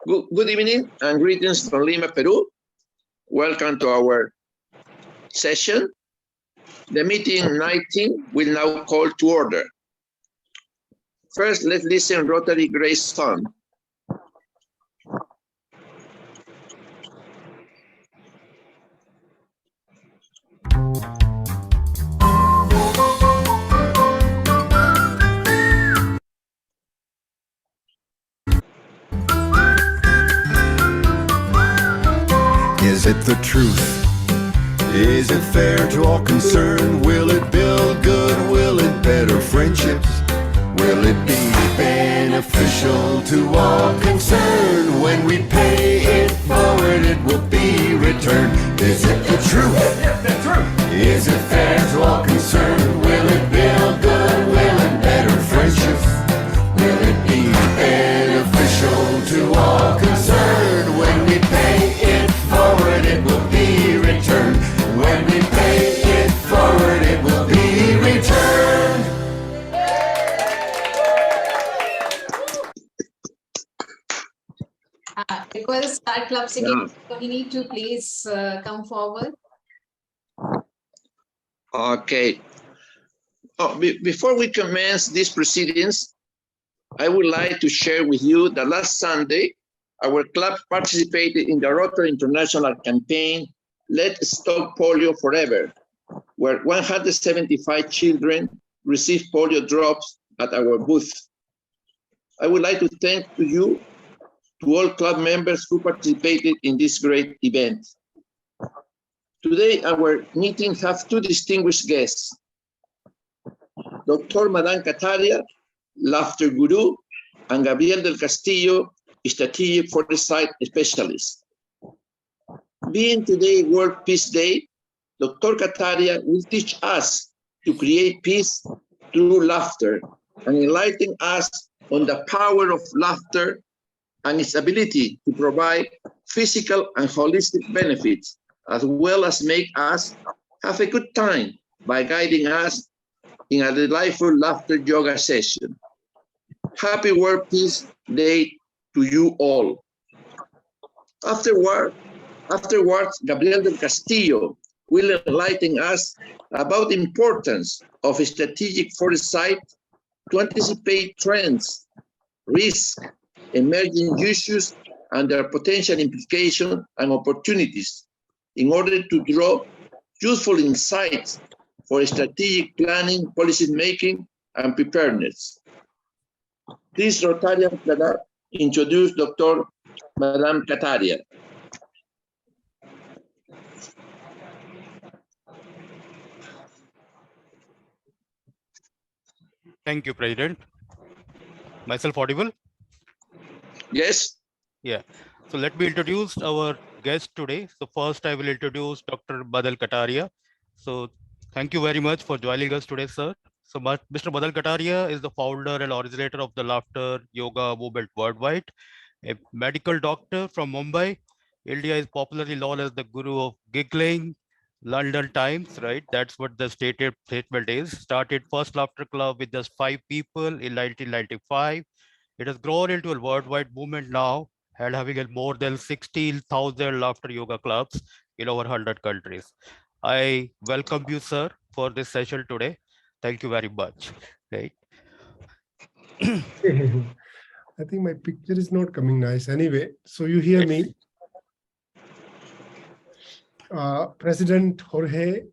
Good evening and greetings from Lima, Peru. Welcome to our session. The meeting 19 will now call to order. First, let's listen Rotary Grace song. Is it the truth? Is it fair to all concerned? Will it build good? Will it better friendships? Will it be beneficial to all concerned? When we pay it forward, it will be returned. Is it the truth? Is it fair to all concerned? Will it build good? Will it better friendships? Will it be beneficial to all concerned? When we pay it forward, it will be returned. When we pay it forward, it will be returned. Request start club singing. So we need to please come forward. Okay. Before we commence these proceedings, I would like to share with you that last Sunday, our club participated in the Rotary International campaign, Let's Stop Polio Forever, where 175 children received polio drops at our booth. I would like to thank you to all club members who participated in this great event. Today, our meeting has two distinguished guests, Dr. Madame Kataria, Laughter Guru, and Gabriel del Castillo, Strategic Foresight Specialist. Being today World Peace Day, Dr. Kataria will teach us to create peace through laughter and enlighten us on the power of laughter and its ability to provide physical and holistic benefits, as well as make us have a good time by guiding us in a delightful laughter yoga session. Happy World Peace Day to you all. Afterwards, Gabriel del Castillo will enlighten us about the importance of strategic foresight to anticipate trends, risks, emerging issues, and their potential implications and opportunities in order to draw useful insights for strategic planning, policy making, and preparedness. Please, Rotarian Plana, introduce Dr. Madame Kataria. Thank you, President. Myself audible? Yes. Yeah. So let me introduce our guest today. So first I will introduce Dr. Badal Kataria. So thank you very much for joining us today, sir. So Mr. Badal Kataria is the founder and originator of the laughter yoga movement worldwide, a medical doctor from Mumbai. India is popularly known as the guru of giggling, London Times, right? That's what the statement is. Started first laughter club with just 5 people in 1995. It has grown into a worldwide movement now and having more than 16,000 laughter yoga clubs in over 100 countries. I welcome you, sir, for this session today. Thank you very much. Right. I think my picture is not coming nice anyway. So you hear me? President Jorge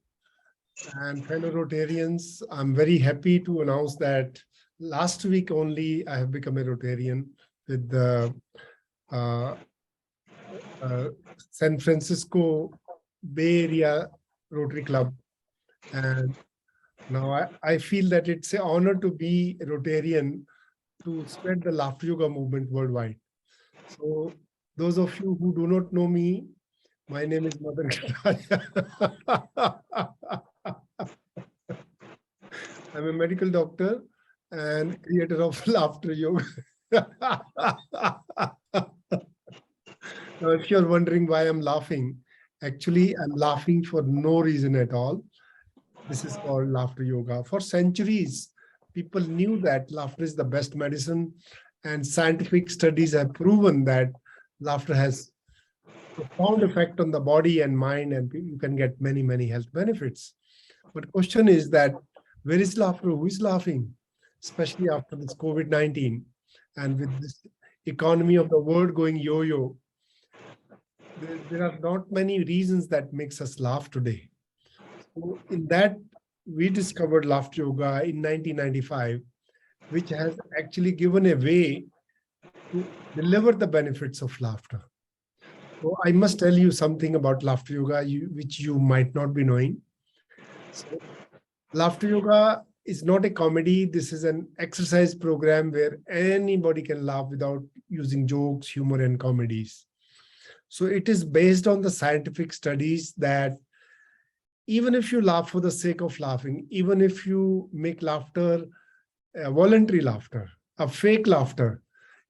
and fellow Rotarians, I'm very happy to announce that last week only I have become a Rotarian with the San Francisco Bay Area Rotary Club. And now I feel that it's an honor to be a Rotarian to spread the laughter yoga movement worldwide. So those of you who do not know me, my name is Madan Kataria. I'm a medical doctor and creator of laughter yoga. Now, if you're wondering why I'm laughing, actually I'm laughing for no reason at all. This is called laughter yoga. For centuries, people knew that laughter is the best medicine, and scientific studies have proven that laughter has profound effect on the body and mind, and you can get many, many health benefits. But question is that where is laughter? Who is laughing? Especially after this COVID-19 and with this economy of the world going yo-yo, there are not many reasons that makes us laugh today. So in that, we discovered laughter yoga in 1995, which has actually given a way to deliver the benefits of laughter. So I must tell you something about laughter yoga, which you might not be knowing. So, laughter yoga is not a comedy. This is an exercise program where anybody can laugh without using jokes, humor, and comedies. So it is based on the scientific studies that even if you laugh for the sake of laughing, even if you make laughter a voluntary laughter, a fake laughter,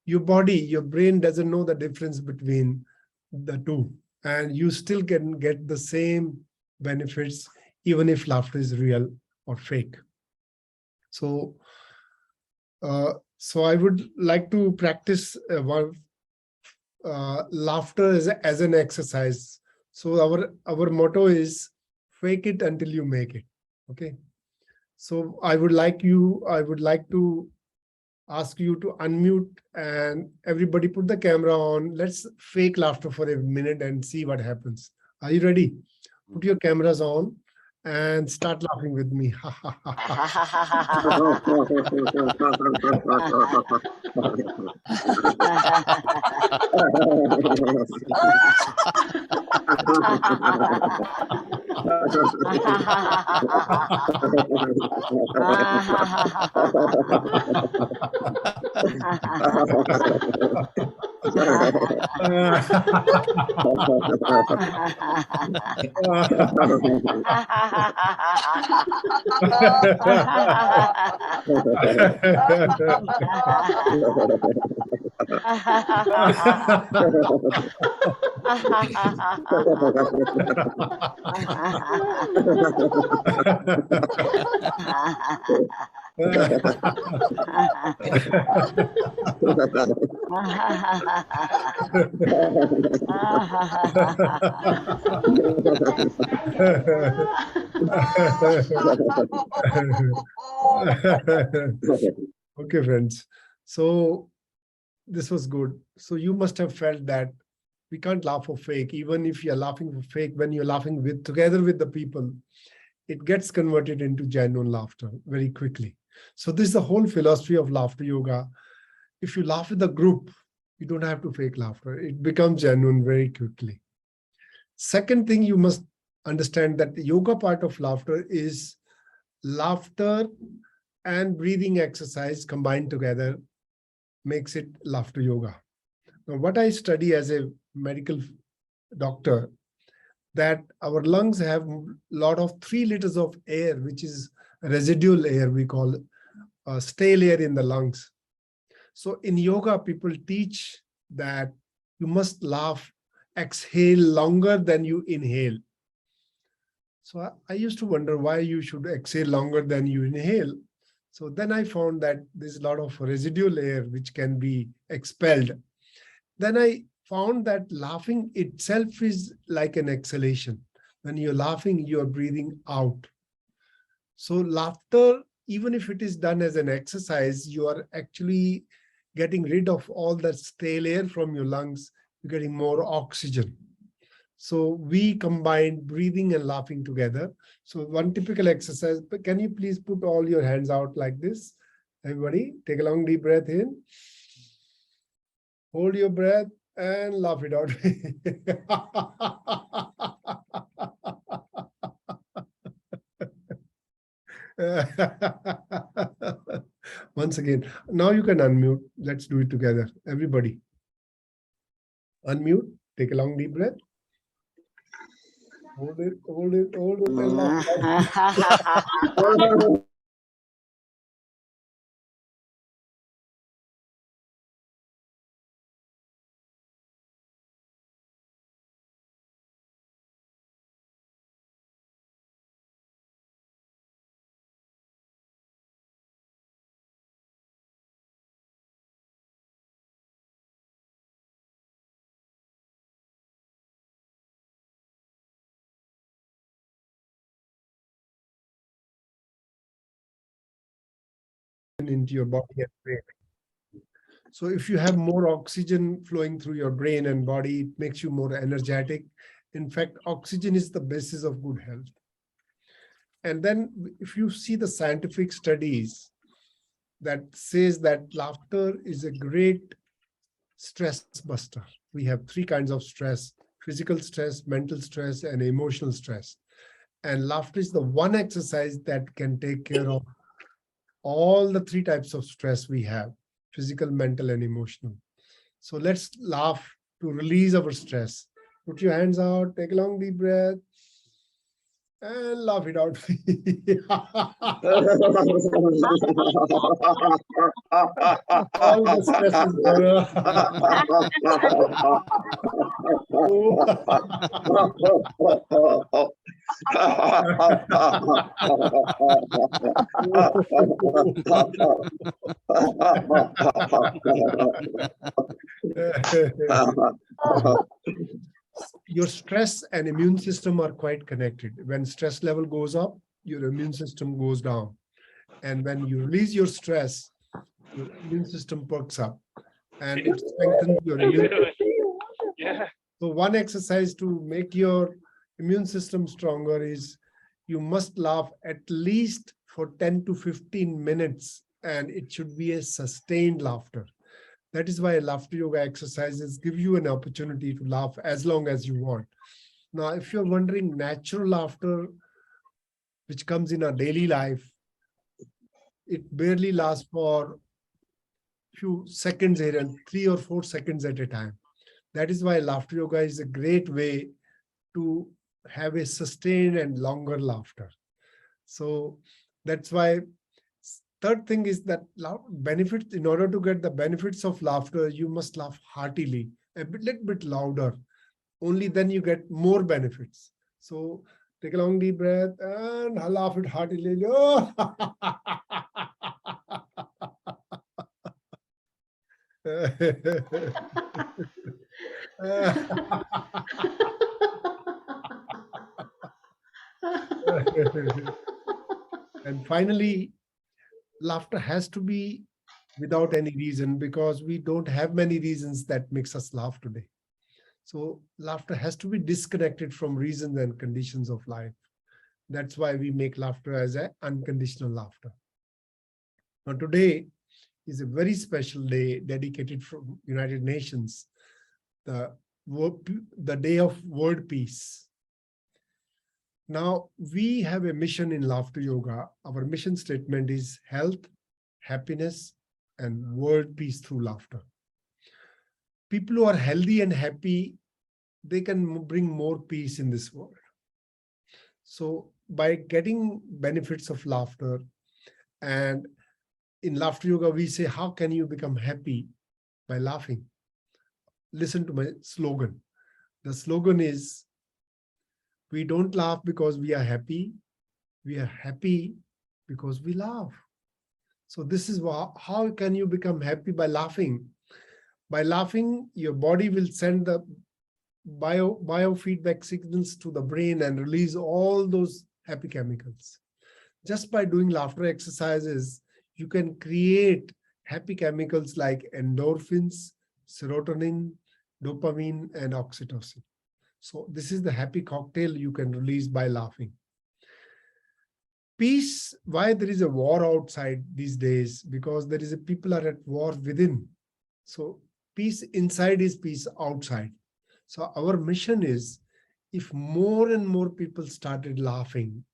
your body, your brain doesn't know the difference between the two, and you still can get the same benefits even if laughter is real or fake. So, I would like to practice laughter as an exercise. So our motto is fake it until you make it. Okay. So I would like to ask you to unmute and everybody put the camera on. Let's fake laughter for a minute and see what happens. Are you ready? Put your cameras on and start laughing with me. Okay, friends. So this was good. So you must have felt that we can't laugh for fake. Even if you're laughing for fake, when you're laughing with together with the people, it gets converted into genuine laughter very quickly. So this is the whole philosophy of laughter yoga. If you laugh with a group, you don't have to fake laughter. It becomes genuine very quickly. Second thing, you must understand that the yoga part of laughter is laughter and breathing exercise combined together makes it laughter yoga. Now, what I study as a medical doctor, that our lungs have a lot of 3 liters of air, which is residual air, we call stale air in the lungs. So in yoga, people teach that you must laugh, exhale longer than you inhale. So I used to wonder why you should exhale longer than you inhale. So then I found that there's a lot of residual air which can be expelled. Then I found that laughing itself is like an exhalation. When you're laughing, you're breathing out. So laughter, even if it is done as an exercise, you are actually getting rid of all that stale air from your lungs. You're getting more oxygen. So we combine breathing and laughing together. So one typical exercise, but can you please put all your hands out like this? Everybody, take a long deep breath in. Hold your breath and laugh it out. Once again, now you can unmute. Let's do it together. Everybody, unmute, take a long deep breath. Hold it, and laugh. into your body and brain. So if you have more oxygen flowing through your brain and body, it makes you more energetic. In fact, oxygen is the basis of good health. And then if you see the scientific studies that says that laughter is a great stress buster. We have three kinds of stress: physical stress, mental stress, and emotional stress. And laughter is the one exercise that can take care of all the three types of stress we have: physical, mental, and emotional. So let's laugh to release our stress. Put your hands out, take a long deep breath, and laugh it out. All the stress is Your stress and immune system are quite connected. When stress level goes up, your immune system goes down. And when you release your stress, your immune system perks up and it strengthens your immune system. So one exercise to make your immune system stronger is you must laugh at least for 10 to 15 minutes, and it should be a sustained laughter. That is why laughter yoga exercises give you an opportunity to laugh as long as you want. Now, if you're wondering, natural laughter, which comes in our daily life, it barely lasts for a few seconds here and 3 or 4 seconds at a time. That is why laughter yoga is a great way to have a sustained and longer laughter. So that's why third thing is that benefits, in order to get the benefits of laughter, you must laugh heartily, little bit louder. Only then you get more benefits. So take a long deep breath and laugh it heartily. And finally, laughter has to be without any reason, because we don't have many reasons that makes us laugh today. So laughter has to be disconnected from reasons and conditions of life. That's why we make laughter as an unconditional laughter. Now today is a very special day dedicated from United Nations, the Day of World Peace. Now, we have a mission in Laughter Yoga. Our mission statement is health, happiness, and world peace through laughter. People who are healthy and happy, they can bring more peace in this world. So by getting benefits of laughter, and in Laughter Yoga, we say, how can you become happy? By laughing. Listen to my slogan. The slogan is, we don't laugh because we are happy. We are happy because we laugh. So this is how can you become happy? By laughing. By laughing, your body will send the biofeedback signals to the brain and release all those happy chemicals. Just by doing laughter exercises, you can create happy chemicals like endorphins, serotonin, dopamine, and oxytocin. So this is the happy cocktail you can release by laughing. Peace, why there is a war outside these days? Because there is people are at war within. So peace inside is peace outside. So our mission is, if more and more people started laughing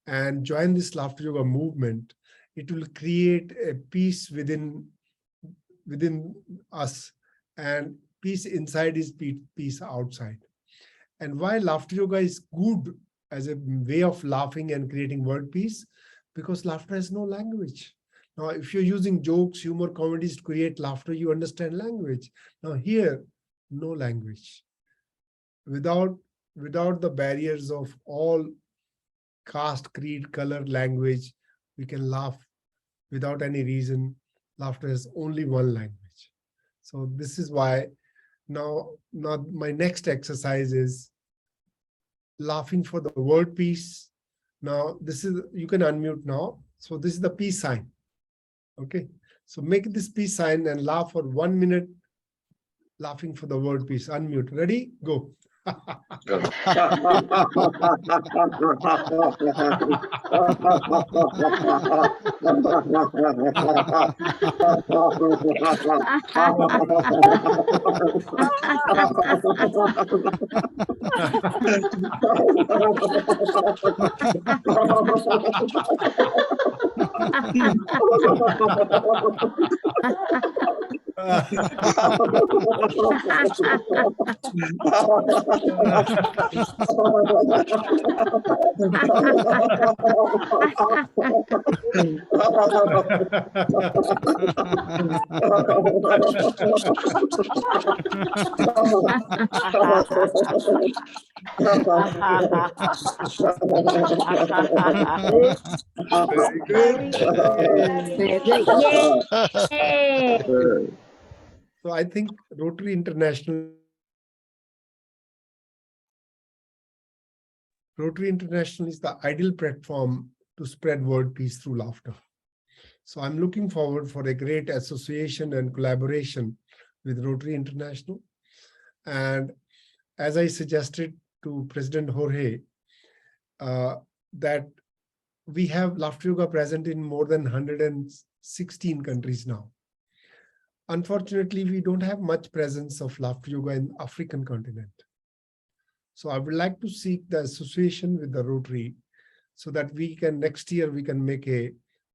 and join this laughter yoga movement, it will create a peace within us, and peace inside is peace outside. And why laughter yoga is good as a way of laughing and creating world peace? Because laughter has no language. Now, if you're using jokes, humor, comedies to create laughter, you understand language. Now here, no language. Without the barriers of all caste, creed, color, language, we can laugh without any reason. Laughter has only one language. So this is why now my next exercise is laughing for the world peace. Now this is, you can unmute now. So this is the peace sign. Okay. So make this peace sign and laugh for 1 minute, laughing for the word peace. Unmute. Ready? Go. Very good. So I think Rotary International is the ideal platform to spread word peace through laughter. So I'm looking forward for a great association and collaboration with Rotary International. And as I suggested to President Jorge, that we have Laughter Yoga present in more than 116 countries now. Unfortunately, we don't have much presence of Laughter Yoga in the African continent. So I would like to seek the association with the Rotary so that we can, next year, we can make a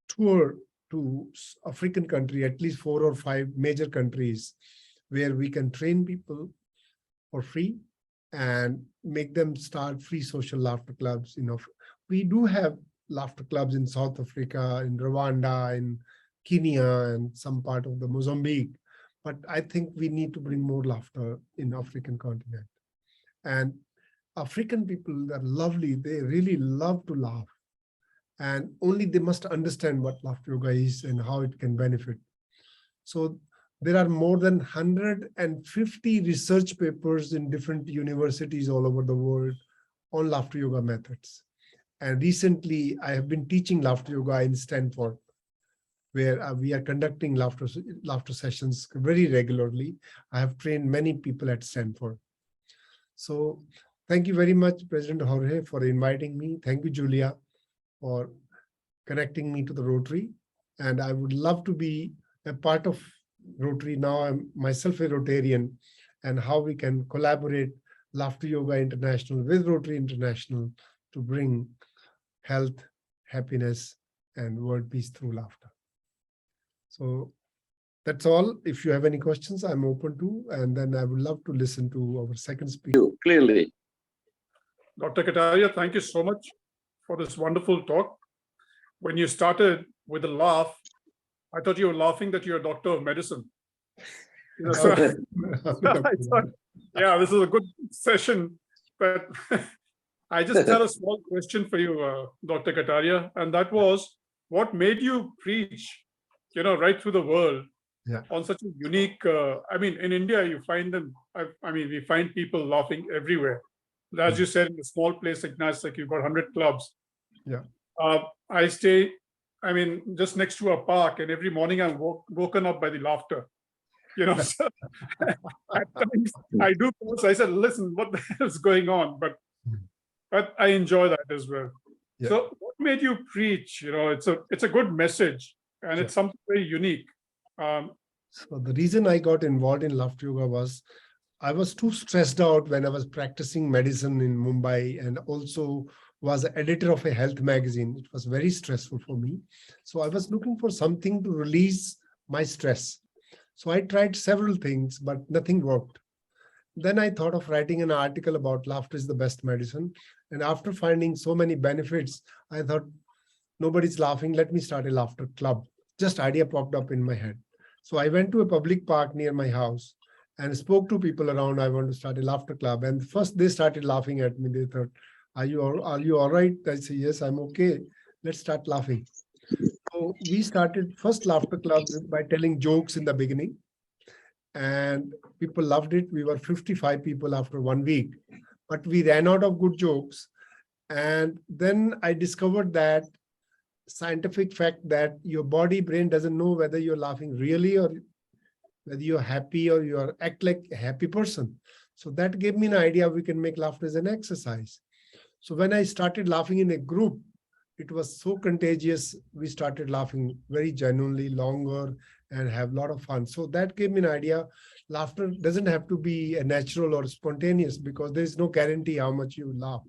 tour to African country, at least 4 or 5 major countries, where we can train people for free and make them start free social laughter clubs. We do have laughter clubs in South Africa, in Rwanda, in Kenya, and some part of the Mozambique. But I think we need to bring more laughter in the African continent. And African people are lovely. They really love to laugh. And only they must understand what laughter yoga is and how it can benefit. So there are more than 150 research papers in different universities all over the world on laughter yoga methods. And recently, I have been teaching laughter yoga in Stanford, where we are conducting laughter sessions very regularly. I have trained many people at Stanford. So thank you very much, President Jorge, for inviting me. Thank you, Julia, for connecting me to the Rotary. And I would love to be a part of Rotary. Now I'm myself a Rotarian, and how we can collaborate Laughter Yoga International with Rotary International to bring health, happiness, and world peace through laughter. So that's all. If you have any questions, I'm open to, and then I would love to listen to our second speaker. Clearly. Dr. Kataria, thank you so much for this wonderful talk. When you started with a laugh, I thought you were laughing that you're a doctor of medicine. You know, so I thought, yeah, this is a good session. But I just had a small question for you, Dr. Kataria, and that was, what made you preach, right through the world on such a unique, in India, you find them, we find people laughing everywhere. As you said, in a small place like Nasik, you've got 100 clubs. Yeah. I stay, just next to a park, and every morning I'm woken up by the laughter. So at times I do pause. I said, listen, what the hell is going on? But I enjoy that as well. Yeah. So what made you preach? It's a good message, and it's something very unique. So the reason I got involved in laughter yoga was I was too stressed out when I was practicing medicine in Mumbai, and also was an editor of a health magazine. It was very stressful for me. So I was looking for something to release my stress. So I tried several things, but nothing worked. Then I thought of writing an article about laughter is the best medicine. And after finding so many benefits, I thought, nobody's laughing. Let me start a laughter club. Just idea popped up in my head. So I went to a public park near my house and spoke to people around. I want to start a laughter club. And first they started laughing at me. They thought, are you all right? I said, yes, I'm okay. Let's start laughing. So we started first laughter club by telling jokes in the beginning, and people loved it. We were 55 people after 1 week, but we ran out of good jokes. And then I discovered that scientific fact that your body brain doesn't know whether you're laughing really or whether you're happy or you're act like a happy person. So that gave me an idea we can make laughter as an exercise. So when I started laughing in a group, it was so contagious. We started laughing very genuinely, longer, and have a lot of fun. So that gave me an idea. Laughter doesn't have to be a natural or spontaneous because there's no guarantee how much you laugh,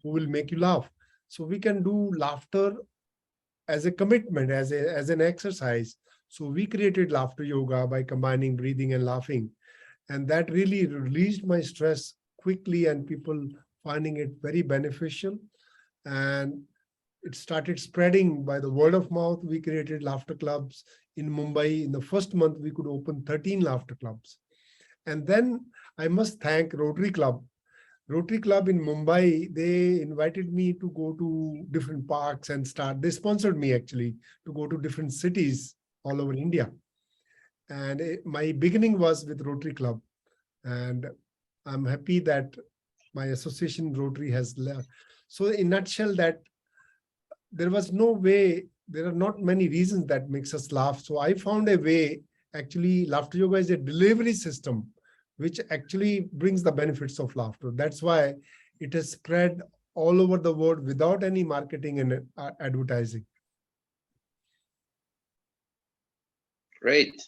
who will make you laugh. So we can do laughter as a commitment, as an exercise. So we created laughter yoga by combining breathing and laughing. And that really released my stress quickly and people finding it very beneficial. And it started spreading by the word of mouth. We created laughter clubs in Mumbai. In the first month, we could open 13 laughter clubs. And then I must thank Rotary Club. Rotary Club in Mumbai, they invited me to go to different parks and they sponsored me actually to go to different cities all over India. And my beginning was with Rotary Club. And I'm happy that my association Rotary has left. So in a nutshell, that there was no way, there are not many reasons that makes us laugh. So I found a way, actually, laughter yoga is a delivery system, which actually brings the benefits of laughter. That's why it has spread all over the world without any marketing and advertising. Great.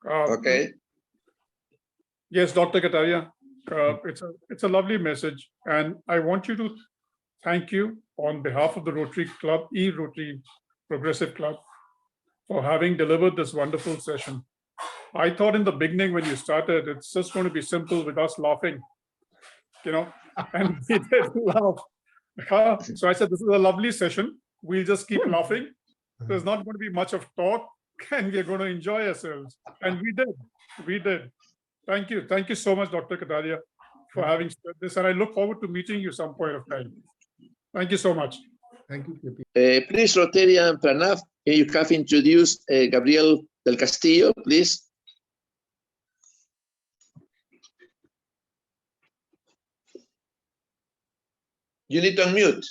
Okay. Yes, Dr. Kataria, it's a lovely message, and I want you to thank you on behalf of the Rotary Club, Rotary Progressive Club, for having delivered this wonderful session. I thought in the beginning when you started, it's just going to be simple with us laughing, and we did laugh. So I said, this is a lovely session. We'll just keep laughing. There's not going to be much of talk, and we're going to enjoy ourselves. And we did. Thank you. Thank you so much, Dr. Kataria, for having said this. And I look forward to meeting you some point of time. Thank you so much. Thank you, please, Rotarian Pranav, you have introduced Gabriel del Castillo, please. You need to unmute.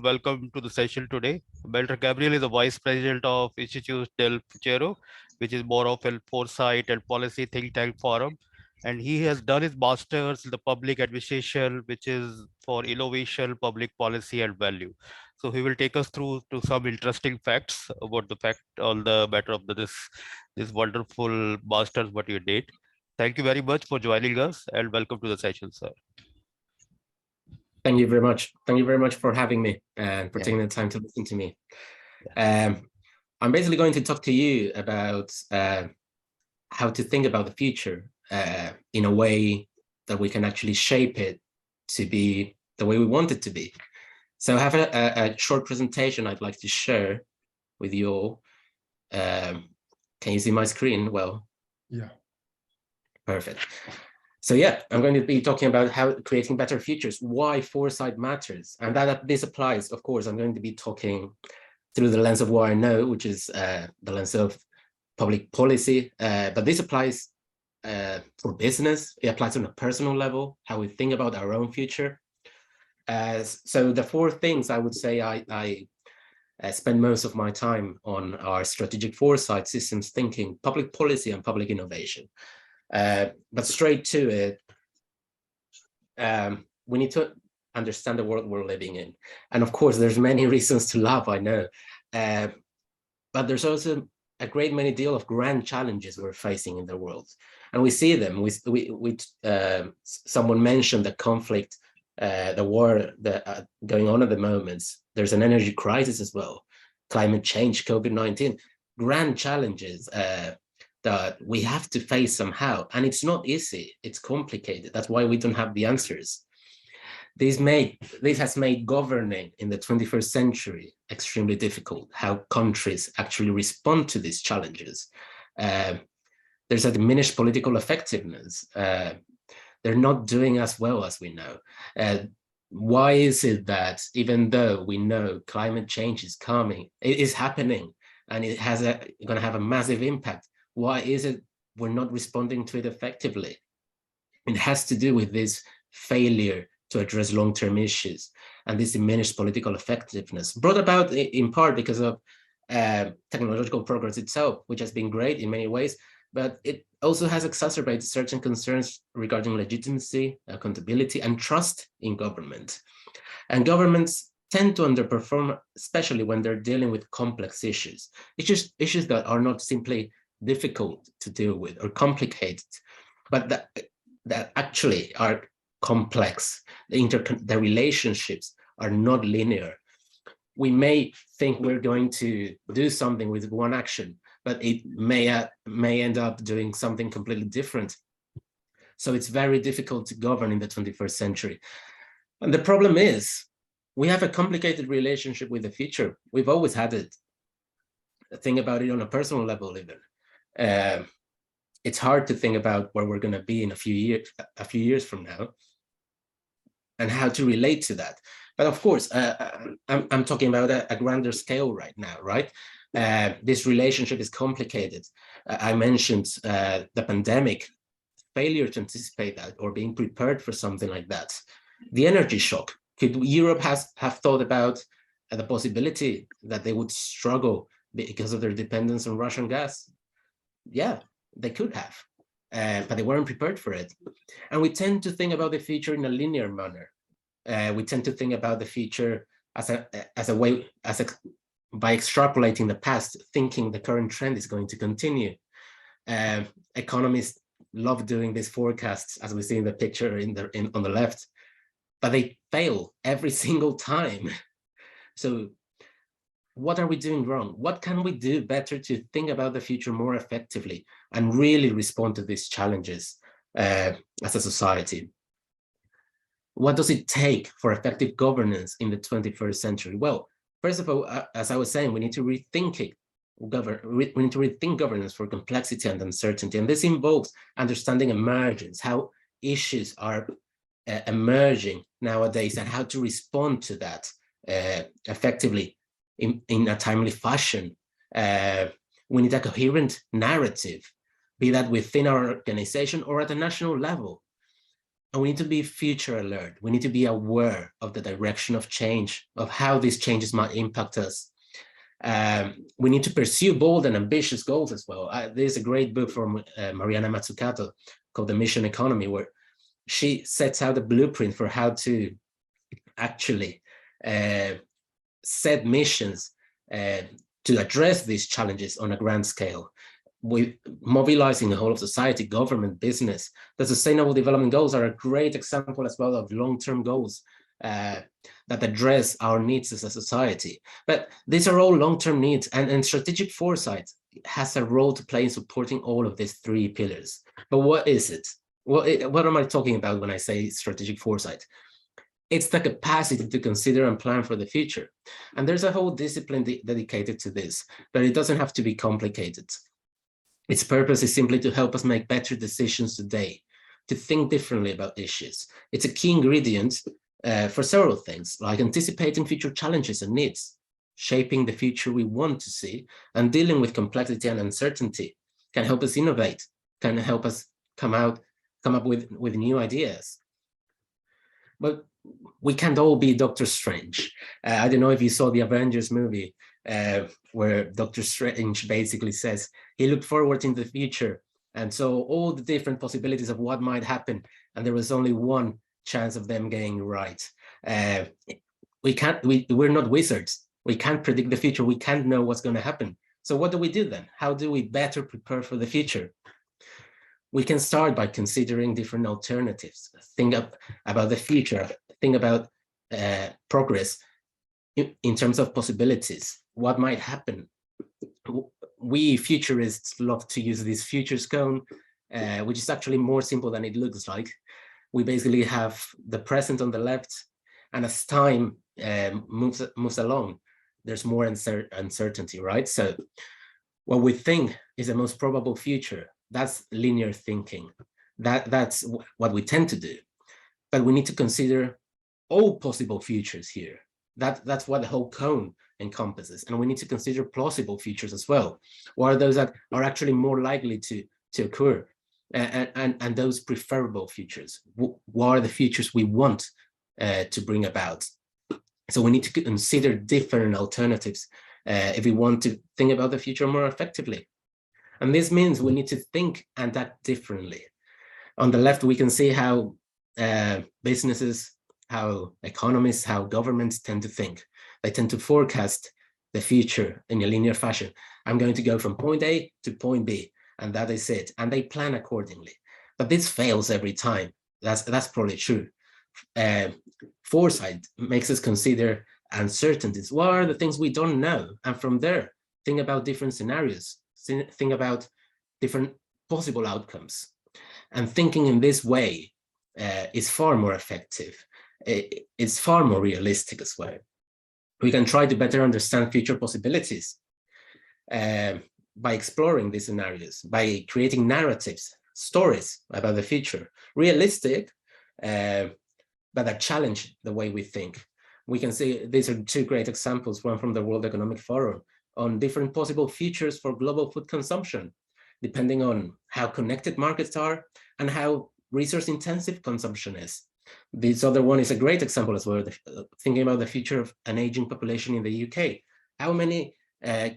Welcome to the session today. Dr. Gabriel is the Vice President of Institute del Futuro, which is more of a foresight and policy think tank forum. And he has done his master's in the public administration, which is for innovation, public policy, and value. So he will take us through to some interesting facts about the fact, all the matter of this wonderful master's what you did. Thank you very much for joining us, and welcome to the session, sir. Thank you very much. Thank you very much for having me and for taking the time to listen to me. I'm basically going to talk to you about how to think about the future in a way that we can actually shape it to be the way we want it to be. So I have a short presentation I'd like to share with you all. Can you see my screen well? Yeah. Perfect. So yeah, I'm going to be talking about how creating better futures, why foresight matters. And that this applies, of course, I'm going to be talking through the lens of what I know, which is the lens of public policy. But this applies for business. It applies on a personal level, how we think about our own future. So the four things I would say I spend most of my time on are strategic foresight, systems thinking, public policy, and public innovation. But straight to it, we need to understand the world we're living in. And of course, there's many reasons to laugh, I know. But there's also a great many deal of grand challenges we're facing in the world. And we see them. Someone mentioned the conflict, the war that going on at the moment. There's an energy crisis as well, climate change, COVID-19, grand challenges that we have to face somehow. And it's not easy, it's complicated. That's why we don't have the answers. This has made governing in the 21st century extremely difficult, how countries actually respond to these challenges. There's a diminished political effectiveness. They're not doing as well as we know. Why is it that even though we know climate change is coming, it is happening, and it has going to have a massive impact, why is it we're not responding to it effectively? It has to do with this failure to address long-term issues, and this diminished political effectiveness, brought about in part because of technological progress itself, which has been great in many ways, but it also has exacerbated certain concerns regarding legitimacy, accountability, and trust in government. And governments tend to underperform, especially when they're dealing with complex issues that are not simply difficult to deal with or complicated, but that actually are complex. The relationships are not linear. We may think we're going to do something with one action, but it may end up doing something completely different. So it's very difficult to govern in the 21st century. And the problem is, we have a complicated relationship with the future. We've always had it. Think about it on a personal level even. It's hard to think about where we're going to be in a few years from now, and how to relate to that. But of course, I'm talking about a grander scale right now, right? This relationship is complicated. I mentioned the pandemic, failure to anticipate that or being prepared for something like that. The energy shock. Could Europe have thought about the possibility that they would struggle because of their dependence on Russian gas? Yeah, they could have, but they weren't prepared for it. And we tend to think about the future in a linear manner. We tend to think about the future by extrapolating the past, thinking the current trend is going to continue. Economists love doing these forecasts, as we see in the picture on the left, but they fail every single time. So what are we doing wrong? What can we do better to think about the future more effectively and really respond to these challenges as a society? What does it take for effective governance in the 21st century? Well, first of all, as I was saying, we need to rethink governance for complexity and uncertainty. And this involves understanding emergence, how issues are emerging nowadays and how to respond to that effectively in a timely fashion. We need a coherent narrative, be that within our organization or at a national level. And we need to be future alert. We need to be aware of the direction of change, of how these changes might impact us. We need to pursue bold and ambitious goals as well. There's a great book from Mariana Mazzucato called The Mission Economy, where she sets out a blueprint for how to actually set missions to address these challenges on a grand scale, with mobilizing the whole of society, government, business. The Sustainable Development Goals are a great example as well of long-term goals that address our needs as a society. But these are all long-term needs, and strategic foresight has a role to play in supporting all of these three pillars. But what is it? What am I talking about when I say strategic foresight? It's the capacity to consider and plan for the future. And there's a whole discipline dedicated to this, but it doesn't have to be complicated. Its purpose is simply to help us make better decisions today, to think differently about issues. It's a key ingredient for several things, like anticipating future challenges and needs, shaping the future we want to see, and dealing with complexity and uncertainty. Can help us innovate, can help us come up with new ideas. But we can't all be Doctor Strange. I don't know if you saw the Avengers movie, where Doctor Strange basically says he looked forward into the future and saw all the different possibilities of what might happen, and there was only one chance of them getting right. We're not wizards. We can't predict the future. We can't know what's going to happen. So what do we do then? How do we better prepare for the future? We can start by considering different alternatives. Think about the future. Think about progress in terms of possibilities. What might happen? We futurists love to use this futures cone, which is actually more simple than it looks like. We basically have the present on the left, and as time moves along, there's more uncertainty, right? So what we think is the most probable future, that's linear thinking. That's what we tend to do. But we need to consider all possible futures here. That's what the whole cone encompasses. And we need to consider plausible futures as well. What are those that are actually more likely to occur? and those preferable futures. What are the futures we want to bring about? So we need to consider different alternatives if we want to think about the future more effectively. And this means we need to think and act differently. On the left, we can see how businesses, how economists, how governments tend to think. They tend to forecast the future in a linear fashion. I'm going to go from point A to point B, and that is it. And they plan accordingly. But this fails every time. That's probably true. Foresight makes us consider uncertainties. What are the things we don't know? And from there, think about different scenarios. Think about different possible outcomes. And thinking in this way is far more effective. It's far more realistic as well. We can try to better understand future possibilities by exploring these scenarios, by creating narratives, stories about the future, realistic, but that challenge the way we think. We can see these are two great examples, one from the World Economic Forum, on different possible futures for global food consumption, depending on how connected markets are and how resource intensive consumption is. This other one is a great example as well, thinking about the future of an aging population in the UK. How many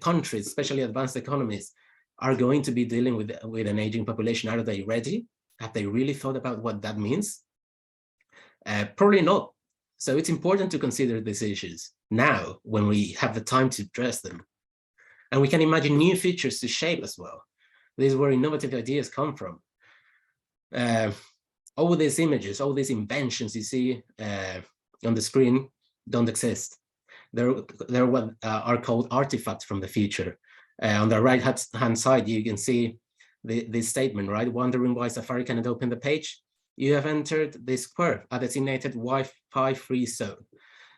countries, especially advanced economies, are going to be dealing with an aging population? Are they ready? Have they really thought about what that means? Probably not. So it's important to consider these issues now when we have the time to address them. And we can imagine new features to shape as well. This is where innovative ideas come from. All these images, all these inventions you see on the screen don't exist. They're what are called artifacts from the future. On the right-hand side, you can see this statement, right? Wondering why Safari cannot open the page? You have entered this square, a designated Wi-Fi free zone.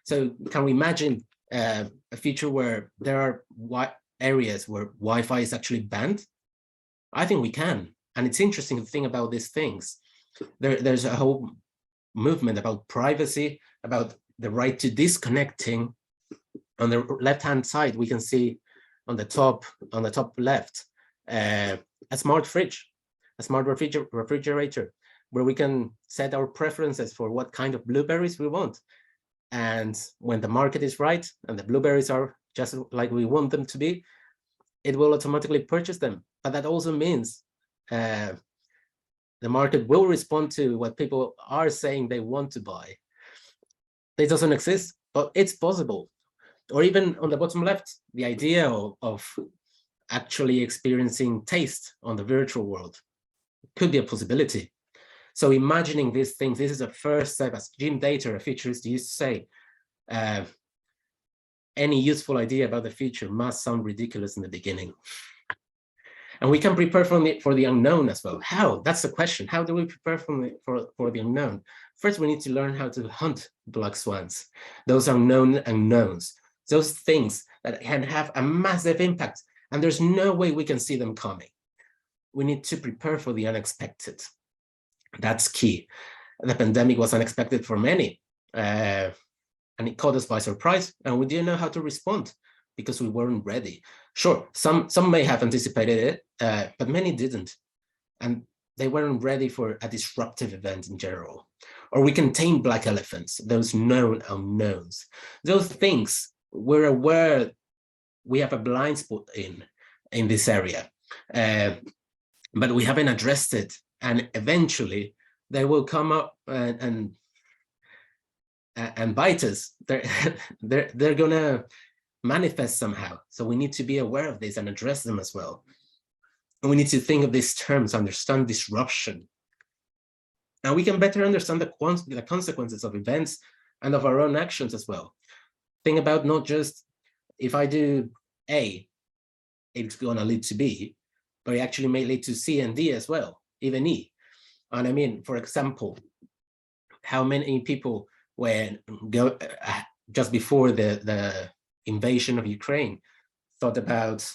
So can we imagine a future where there are areas where Wi-Fi is actually banned? I think we can. And it's interesting to think about these things. There's a whole movement about privacy, about the right to disconnecting. On the left-hand side, we can see on the top left, a smart fridge, a smart refrigerator, where we can set our preferences for what kind of blueberries we want. And when the market is right and the blueberries are just like we want them to be, it will automatically purchase them. But that also means the market will respond to what people are saying they want to buy. This doesn't exist, but it's possible. Or even on the bottom left, the idea of actually experiencing taste on the virtual world could be a possibility. So imagining these things, this is a first step. As Jim Dater, a futurist, used to say, any useful idea about the future must sound ridiculous in the beginning. And we can prepare for the unknown as well. How? That's the question. How do we prepare for the unknown? First, we need to learn how to hunt black swans. Those are known unknowns. Those things that can have a massive impact, and there's no way we can see them coming. We need to prepare for the unexpected. That's key. The pandemic was unexpected for many, and it caught us by surprise, and we didn't know how to respond because we weren't ready. Sure, some may have anticipated it, but many didn't, and they weren't ready for a disruptive event in general. Or we can tame black elephants, those known unknowns. Those things we're aware we have a blind spot in this area, but we haven't addressed it. And eventually they will come up and bite us. They're gonna manifest somehow. So we need to be aware of this and address them as well. And we need to think of these terms, understand disruption. And we can better understand the consequences of events and of our own actions as well. Think about not just if I do A, it's gonna lead to B, but it actually may lead to C and D as well, even E. And I mean, for example, how many people just before the invasion of Ukraine thought about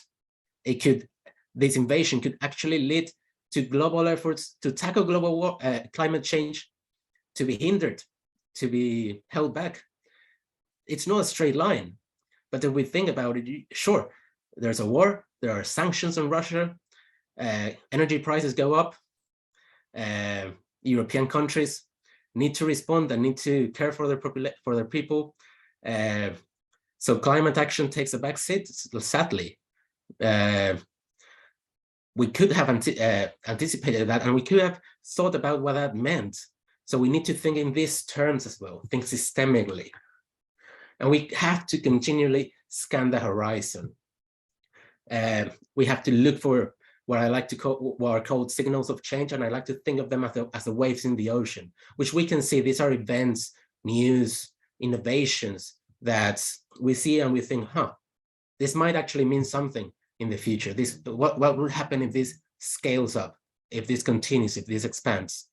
this invasion could actually lead to global efforts to tackle global climate change, to be hindered, to be held back. It's not a straight line, but if we think about it, sure, there's a war, there are sanctions on Russia, energy prices go up, European countries need to respond and need to care for their people. So climate action takes a back seat, sadly. We could have anticipated that, and we could have thought about what that meant. So we need to think in these terms as well, think systemically. And we have to continually scan the horizon. We have to look for what I like to call, what are called signals of change, and I like to think of them as the waves in the ocean, which we can see these are events, news, innovations that we see and we think, this might actually mean something in the future. What will happen if this scales up, if this continues, if this expands?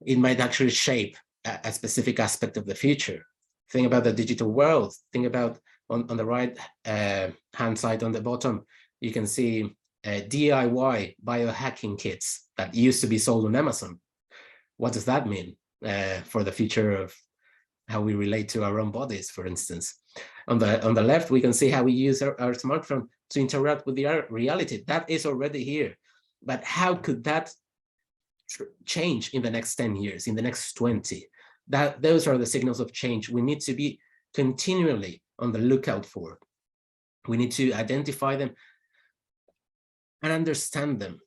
It might actually shape a specific aspect of the future. Think about the digital world. Think about on the right hand side on the bottom, you can see DIY biohacking kits that used to be sold on Amazon. What does that mean for the future of how we relate to our own bodies, for instance? On the left, we can see how we use our smartphone to interact with the reality. That is already here. But how could that change in the next 10 years, in the next 20? Those are the signals of change we need to be continually on the lookout for. We need to identify them and understand them.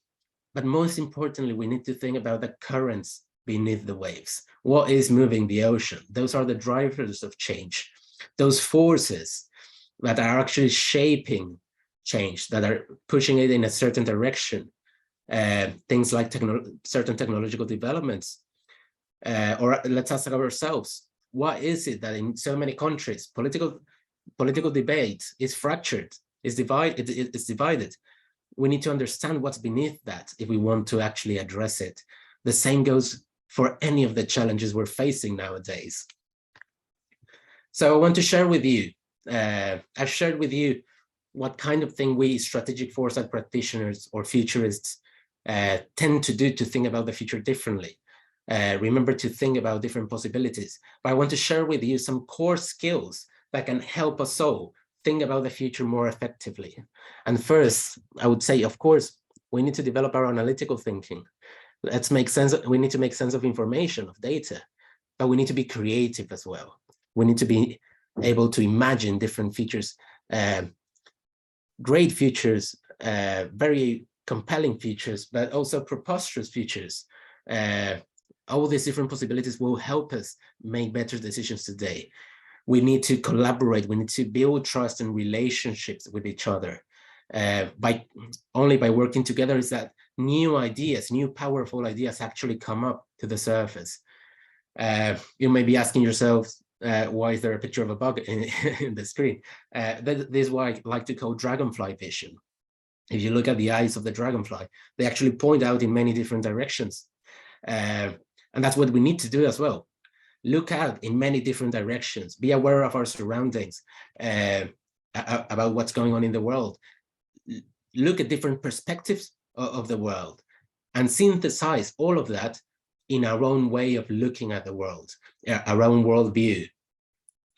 But most importantly, we need to think about the currents beneath the waves. What is moving the ocean? Those are the drivers of change. Those forces that are actually shaping change, that are pushing it in a certain direction. Things like certain technological developments. Or let's ask ourselves, what is it that in so many countries, political debate is fractured, is divided. We need to understand what's beneath that if we want to actually address it. The same goes for any of the challenges we're facing nowadays. So I want to share with you, I've shared with you what kind of thing we strategic foresight practitioners or futurists tend to do to think about the future differently. Remember to think about different possibilities. But I want to share with you some core skills that can help us all think about the future more effectively. And first, I would say, of course, we need to develop our analytical thinking. Let's make sense. We need to make sense of information, of data, but we need to be creative as well. We need to be able to imagine different futures, great futures, very compelling futures, but also preposterous futures. All these different possibilities will help us make better decisions today. We need to collaborate. We need to build trust and relationships with each other. Only by working together is that new ideas, new powerful ideas actually come up to the surface. You may be asking yourselves, why is there a picture of a bug in the screen? This is what I like to call dragonfly vision. If you look at the eyes of the dragonfly, they actually point out in many different directions. And that's what we need to do as well. Look out in many different directions, be aware of our surroundings, about what's going on in the world. Look at different perspectives of the world and synthesize all of that in our own way of looking at the world, our own worldview.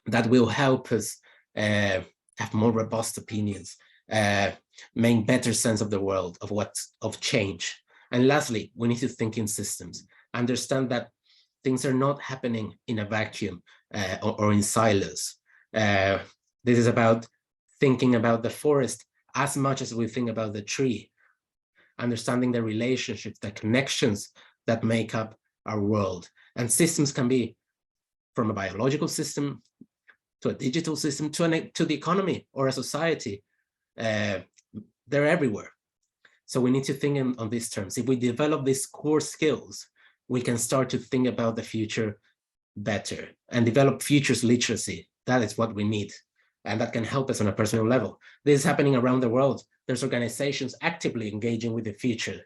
That will help us have more robust opinions, make better sense of the world, of change. And lastly, we need to think in systems, understand that things are not happening in a vacuum or in silos. This is about thinking about the forest as much as we think about the tree, understanding the relationships, the connections that make up our world. And systems can be from a biological system to a digital system to the economy or a society. They're everywhere. So we need to think on these terms. If we develop these core skills, we can start to think about the future better and develop futures literacy. That is what we need. And that can help us on a personal level. This is happening around the world. There's organizations actively engaging with the future.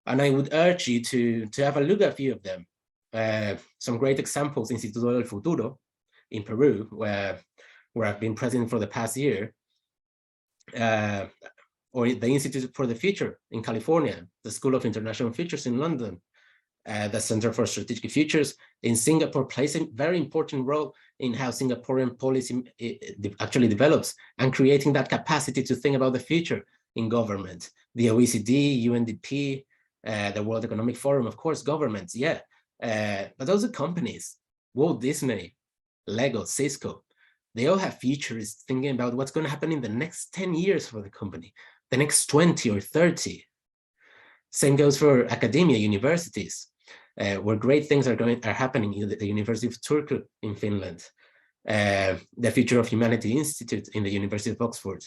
And I would urge you to have a look at a few of them. Some great examples, Instituto del Futuro in Peru, where I've been present for the past year, or the Institute for the Future in California, the School of International Futures in London, the Center for Strategic Futures in Singapore plays a very important role in how Singaporean policy actually develops and creating that capacity to think about the future in government. The OECD, UNDP, the World Economic Forum, of course, governments, yeah. But those are companies, Walt Disney, Lego, Cisco, they all have futurists thinking about what's going to happen in the next 10 years for the company, the next 20 or 30. Same goes for academia, universities, where great things are happening in the University of Turku in Finland, the Future of Humanity Institute in the University of Oxford.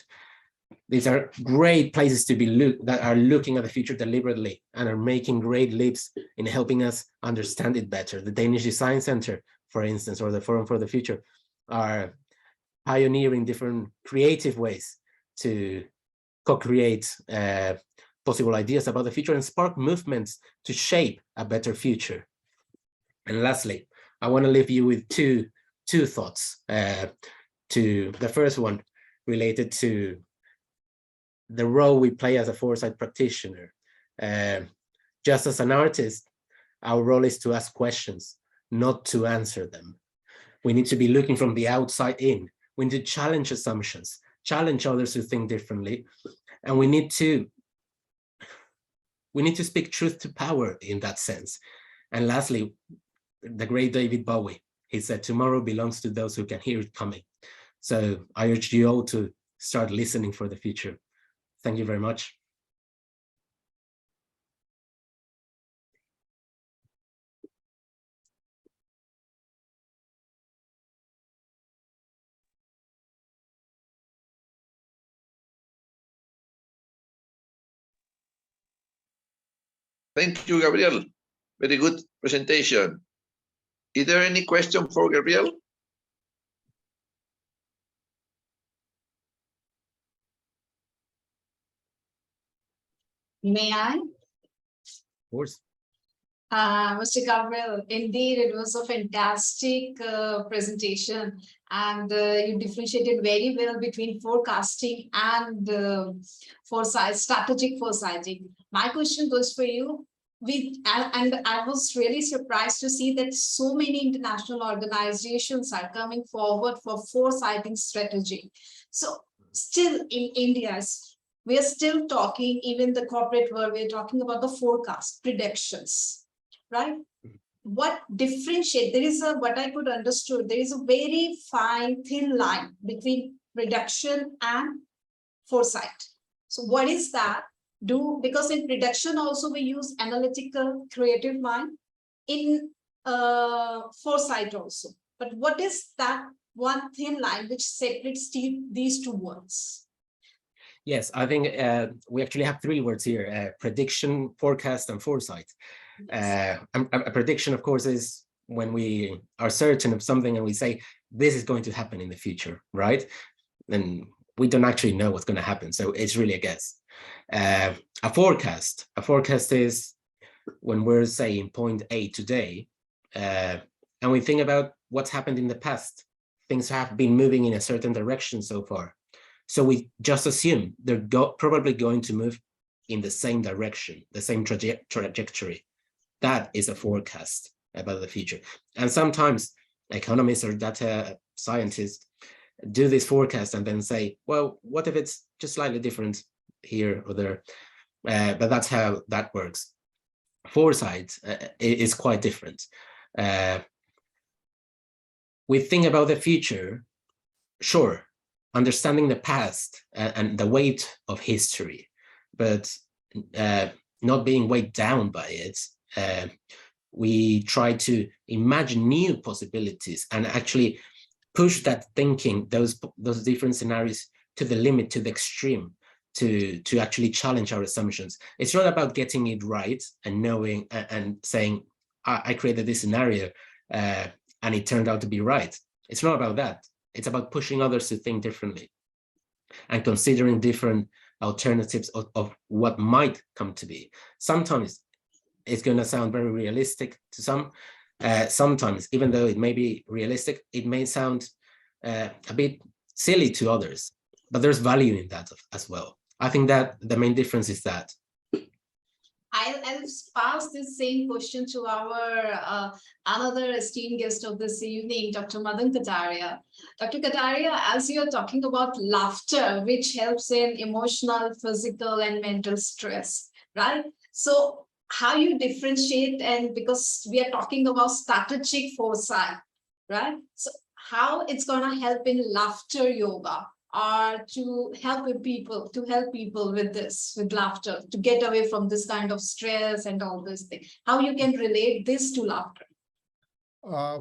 These are great places to be that are looking at the future deliberately and are making great leaps in helping us understand it better. The Danish Design Center, for instance, or the Forum for the Future, are pioneering different creative ways to co-create possible ideas about the future and spark movements to shape a better future. And lastly, I want to leave you with two thoughts. The first one related to the role we play as a foresight practitioner. Just as an artist, our role is to ask questions, not to answer them. We need to be looking from the outside in. We need to challenge assumptions, challenge others who think differently, and we need to speak truth to power in that sense. And lastly, the great David Bowie, he said, tomorrow belongs to those who can hear it coming. So I urge you all to start listening for the future. Thank you very much. Thank you, Gabriel. Very good presentation. Is there any question for Gabriel? May I? Of course. Mr. Gabriel, indeed, it was a fantastic presentation, and you differentiated very well between forecasting and foresight, strategic foresighting. My question goes for you. And I was really surprised to see that so many international organizations are coming forward for foresighting strategy. So still in India, we are still talking, even the corporate world, we're talking about the forecast, predictions, right? What differentiate, there is a, what I could understood, there is a very fine, thin line between prediction and foresight. So what is that? Because in prediction also we use analytical, creative mind, in foresight also. But what is that one thin line which separates these two words? Yes, I think we actually have three words here: prediction, forecast, and foresight. Yes. A prediction, of course, is when we are certain of something and we say, this is going to happen in the future, right? And we don't actually know what's going to happen. So it's really a guess. A forecast is when we're saying point A today, and we think about what's happened in the past. Things have been moving in a certain direction so far. So we just assume they're probably going to move in the same direction, the same trajectory. That is a forecast about the future. And sometimes economists or data scientists do this forecast and then say, well, what if it's just slightly different here or there? But that's how that works. Foresight is quite different. We think about the future, sure, understanding the past and the weight of history, but not being weighed down by it. We try to imagine new possibilities and actually push that thinking, those different scenarios to the limit, to the extreme, to actually challenge our assumptions. It's not about getting it right and knowing and saying, I created this scenario and it turned out to be right. It's not about that. It's about pushing others to think differently and considering different alternatives of what might come to be. Sometimes it's going to sound very realistic to some. Sometimes, even though it may be realistic, it may sound a bit silly to others, but there's value in that as well. I think that the main difference is that. I'll pass this same question to our another esteemed guest of this evening, Dr. Madan Kataria. Dr. Kataria, as you're talking about laughter, which helps in emotional, physical, and mental stress, right? So how you differentiate, and because we are talking about strategic foresight, right? So how it's gonna help in laughter yoga, or to help people with this, with laughter, to get away from this kind of stress and all this thing. How you can relate this to laughter?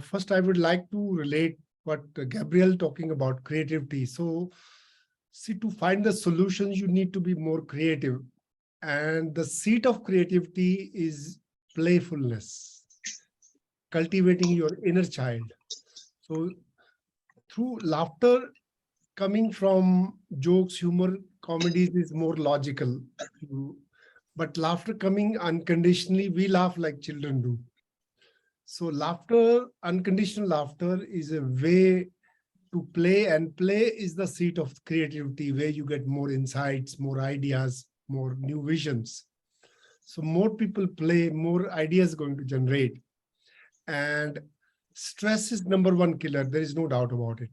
First, I would like to relate what Gabriel talking about creativity. So, see, to find the solutions, you need to be more creative. And the seat of creativity is playfulness, cultivating your inner child. So through laughter coming from jokes, humor, comedies is more logical. But laughter coming unconditionally, we laugh like children do. So laughter, unconditional laughter is a way to play, and play is the seat of creativity where you get more insights, more ideas, more new visions. So more people play, more ideas going to generate. And stress is number one killer. There is no doubt about it.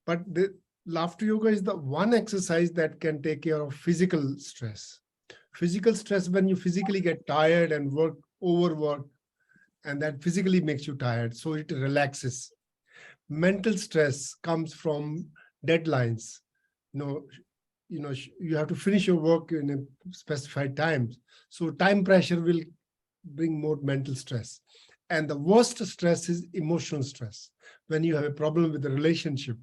But the laughter yoga is the one exercise that can take care of physical stress. Physical stress, when you physically get tired and overwork, and that physically makes you tired. So it relaxes. Mental stress comes from deadlines. You have to finish your work in a specified time. So time pressure will bring more mental stress. And the worst stress is emotional stress, when you have a problem with the relationship.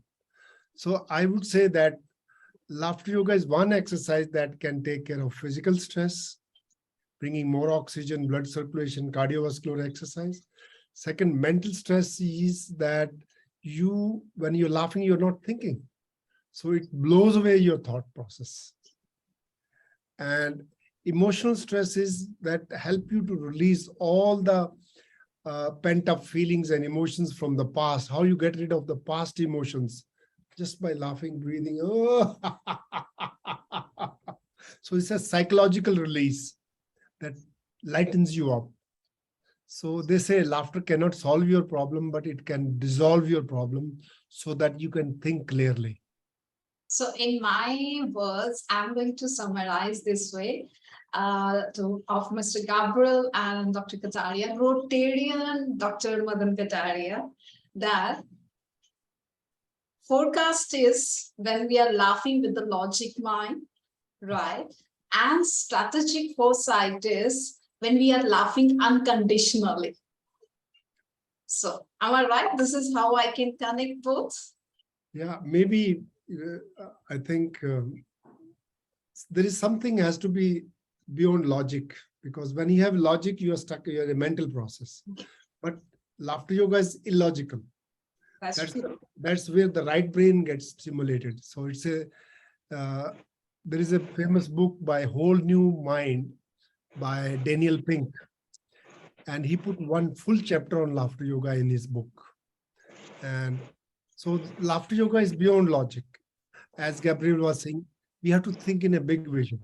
So I would say that laughter yoga is one exercise that can take care of physical stress, bringing more oxygen, blood circulation, cardiovascular exercise. Second, mental stress is that when you're laughing, you're not thinking. So it blows away your thought process. And emotional stress is that help you to release all the pent up feelings and emotions from the past. How you get rid of the past emotions? Just by laughing, breathing. Oh. So it's a psychological release that lightens you up. So they say laughter cannot solve your problem, but it can dissolve your problem so that you can think clearly. So in my words, I'm going to summarize this way of Mr. Gabriel and Dr. Kataria, Rotarian Dr. Madan Kataria, that forecast is when we are laughing with the logic mind, right? And strategic foresight is when we are laughing unconditionally. So am I right? This is how I can connect both. Yeah, maybe I think there is something has to be beyond logic, because when you have logic, you are stuck, you're a mental process. But laughter yoga is illogical. That's where the right brain gets stimulated. So it's there is a famous book by Whole New Mind by Daniel Pink. And he put one full chapter on laughter yoga in his book. And so laughter yoga is beyond logic. As Gabriel was saying, we have to think in a big vision.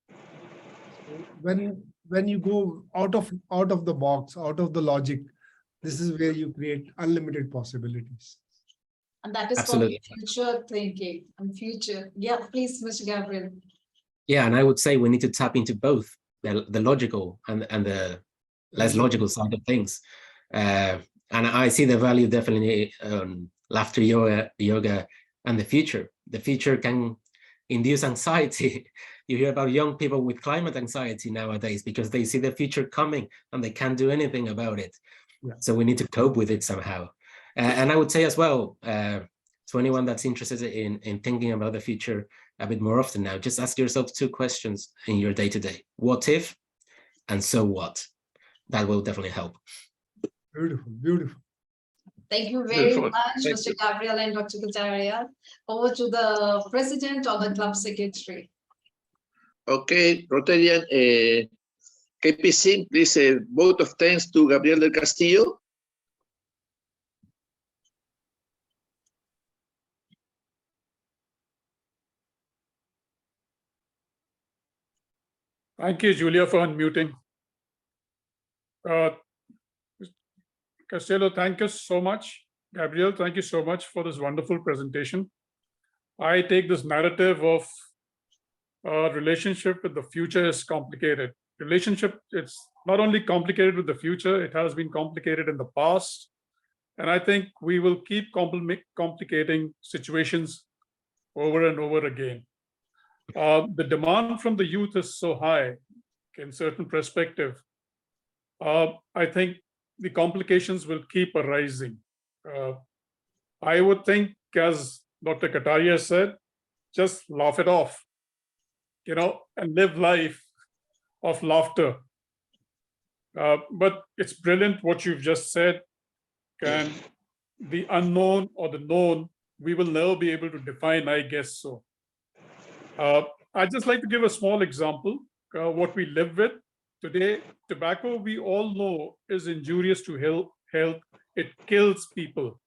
So when you go out of the box, out of the logic, this is where you create unlimited possibilities. And that is Absolutely. called future thinking and future. Yeah, please, Mr. Gabriel. Yeah, and I would say we need to tap into both the logical and the less logical side of things. And I see the value definitely laughter yoga and the future. The future can induce anxiety. You hear about young people with climate anxiety nowadays because they see the future coming and they can't do anything about it. Yeah. So we need to cope with it somehow. And I would say as well, to anyone that's interested in thinking about the future a bit more often now, just ask yourself two questions in your day-to-day. What if, and so what? That will definitely help. Beautiful, beautiful. Thank you very Beautiful. much, Thank Mr. you. Gabriel and Dr. Kataria. Over to the president or the club secretary. Okay, Rotarian, KPC, please vote of thanks to Gabriel del Castillo. Thank you, Julia, for unmuting. Castello, thank you so much. Gabriel, thank you so much for this wonderful presentation. I take this narrative of relationship with the future is complicated relationship, it's not only complicated with the future, it has been complicated in the past. And I think we will keep complicating situations over and over again. The demand from the youth is so high in certain perspective. I think the complications will keep arising. I would think, as Dr. Kataria said, just laugh it off, and live life of laughter. But it's brilliant what you've just said. And the unknown or the known, we will never be able to define, I guess so. I'd just like to give a small example, what we live with. Today, tobacco, we all know, is injurious to health. It kills people.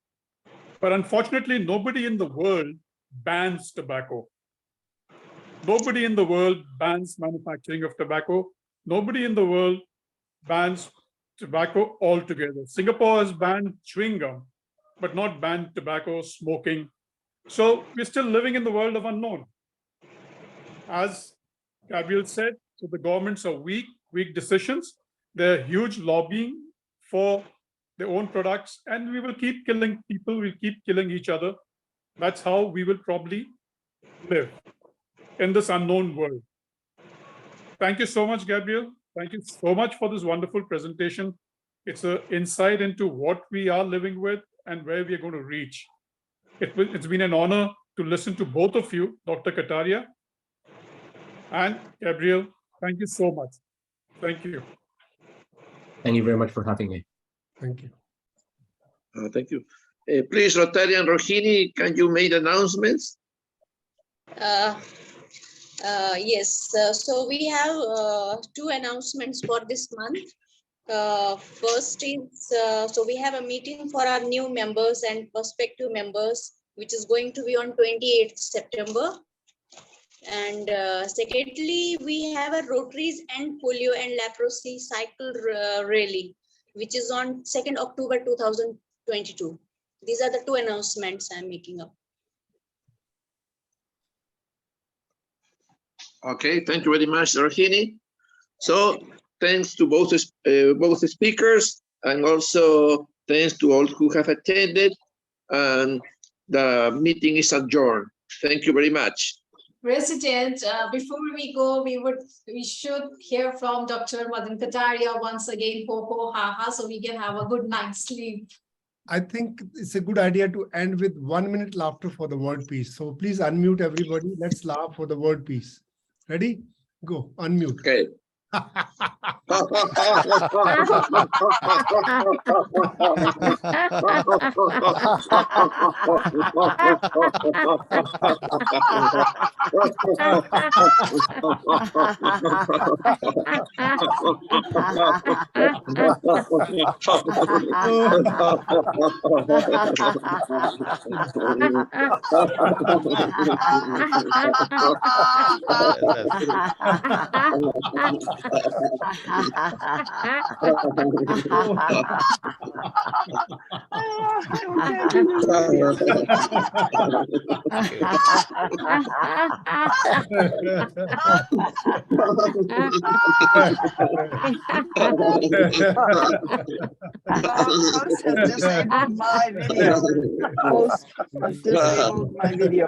But unfortunately, nobody in the world bans tobacco. Nobody in the world bans manufacturing of tobacco. Nobody in the world bans tobacco altogether. Singapore has banned chewing gum, but not banned tobacco, smoking. So we're still living in the world of unknown. As Gabriel said, so the governments are weak decisions. They're huge lobbying for their own products, and we will keep killing people, we'll keep killing each other. That's how we will probably live in this unknown world. Thank you so much, Gabriel. Thank you so much for this wonderful presentation. It's an insight into what we are living with and where we are going to reach. It's been an honor to listen to both of you, Dr. Kataria and Gabriel. Thank you so much. Thank you. Thank you very much for having me. Thank you. Thank you. Please, Rotarian Rohini, can you make announcements? Yes, so we have 2 announcements for this month. First is, so we have a meeting for our new members and prospective members, which is going to be on 28th September. And secondly, we have a Rotaries and Polio and Leprosy cycle rally, which is on 2nd October 2022. These are the 2 announcements I'm making up. Okay, thank you very much, Rohini. So thanks to both speakers, and also thanks to all who have attended. And the meeting is adjourned. Thank you very much. President, before we go, we should hear from Dr. Madan Kataria once again, ho ho ha ha, so we can have a good night's sleep. I think it's a good idea to end with 1 minute laughter for the word peace. So please unmute everybody. Let's laugh for the word peace. Ready? Go, unmute. Okay. Host has disabled my video. Host has disabled my video.